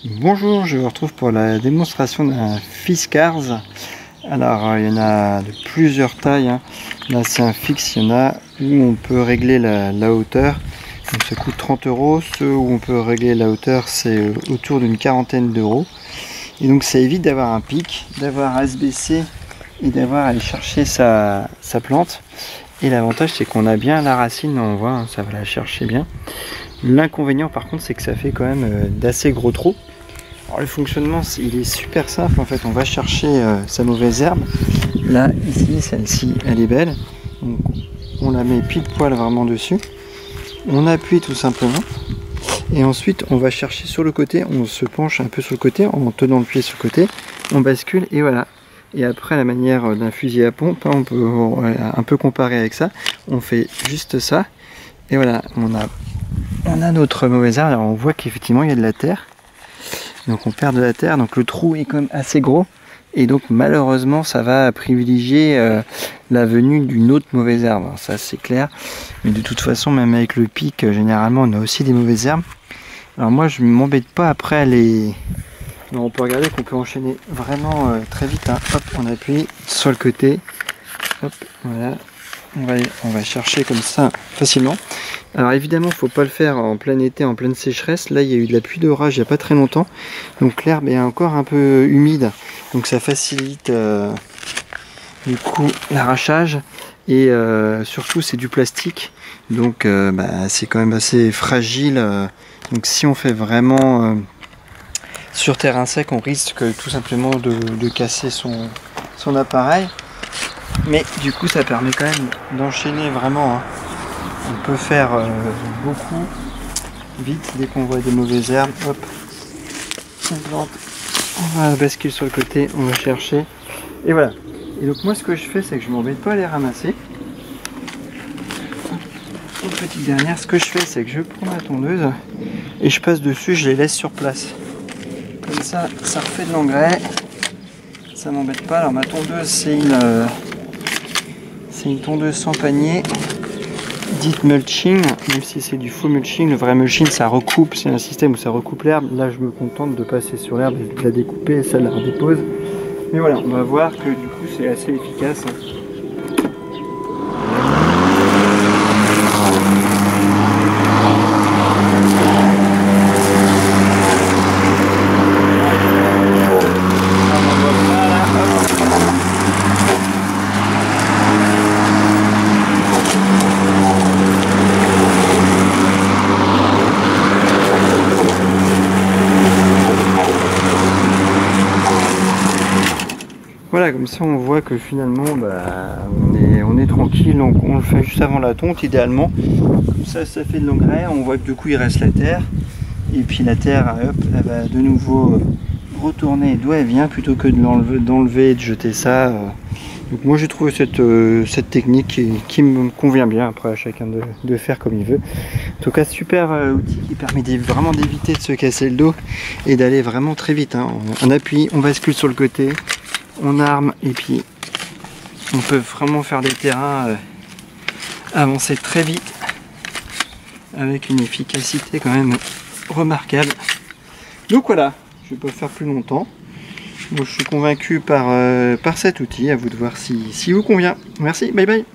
Bonjour, je vous retrouve pour la démonstration d'un Fiskars. Alors il y en a de plusieurs tailles, hein. Là c'est un fixe, il y en a où on peut régler la hauteur, donc ça coûte 30 €. Ceux où on peut régler la hauteur, c'est autour d'une quarantaine d'euros. Et donc ça évite d'avoir un pic, d'avoir à se baisser et d'avoir à aller chercher sa plante. Et l'avantage c'est qu'on a bien la racine, on voit, hein, ça va la chercher bien. L'inconvénient par contre c'est que ça fait quand même d'assez gros trous. Alors, le fonctionnement il est super simple en fait, on va chercher sa mauvaise herbe. Là ici celle-ci elle est belle, donc on la met pile poil vraiment dessus, on appuie tout simplement et ensuite on va chercher sur le côté, on se penche un peu sur le côté en tenant le pied sur le côté, on bascule et voilà. Et après la manière d'un fusil à pompe, on peut un peu comparer avec ça, on fait juste ça et voilà, on a notre mauvaise herbe. Alors on voit qu'effectivement il y a de la terre, donc on perd de la terre, donc le trou est quand même assez gros et donc malheureusement ça va privilégier la venue d'une autre mauvaise herbe. Alors, ça c'est clair, mais de toute façon même avec le pic généralement on a aussi des mauvaises herbes. Alors moi je ne m'embête pas après à les... Alors, on peut regarder qu'on peut enchaîner vraiment très vite, hein. Hop, on appuie sur le côté, hop, voilà, on va chercher comme ça facilement. Alors évidemment il ne faut pas le faire en plein été, en pleine sécheresse. Là il y a eu de la pluie d'orage il n'y a pas très longtemps, donc l'herbe est encore un peu humide, donc ça facilite du coup l'arrachage et surtout c'est du plastique, donc c'est quand même assez fragile, donc si on fait vraiment sur terrain sec on risque tout simplement de casser son appareil, mais du coup ça permet quand même d'enchaîner vraiment, hein. On peut faire beaucoup vite dès qu'on voit des mauvaises herbes. Hop, on plante, on va basculer sur le côté, on va chercher et voilà. Et donc moi ce que je fais c'est que je m'embête pas à les ramasser. Une petite dernière, ce que je fais c'est que je prends ma tondeuse et je passe dessus, je les laisse sur place. Comme ça, ça refait de l'engrais, ça m'embête pas. Alors ma tondeuse c'est une tondeuse sans panier, dite mulching, même si c'est du faux mulching. Le vrai mulching ça recoupe, c'est un système où ça recoupe l'herbe. Là je me contente de passer sur l'herbe et de la découper et ça la redépose. Mais voilà, on va voir que du coup c'est assez efficace. Voilà, comme ça on voit que finalement on est tranquille, donc on le fait juste avant la tonte idéalement. Comme ça fait de l'engrais, on voit que du coup il reste la terre. Et puis la terre, hop, elle va de nouveau retourner d'où elle vient plutôt que d'enlever et de jeter ça. Donc moi j'ai trouvé cette technique qui me convient bien, après à chacun de faire comme il veut. En tout cas super outil qui permet vraiment d'éviter de se casser le dos et d'aller vraiment très vite, hein. On appuie, on bascule sur le côté, on arme et puis on peut vraiment faire des terrains avancer très vite avec une efficacité quand même remarquable. Donc voilà, je vais pas faire plus longtemps. Moi je suis convaincu par cet outil, à vous de voir si vous convient. Merci, bye bye.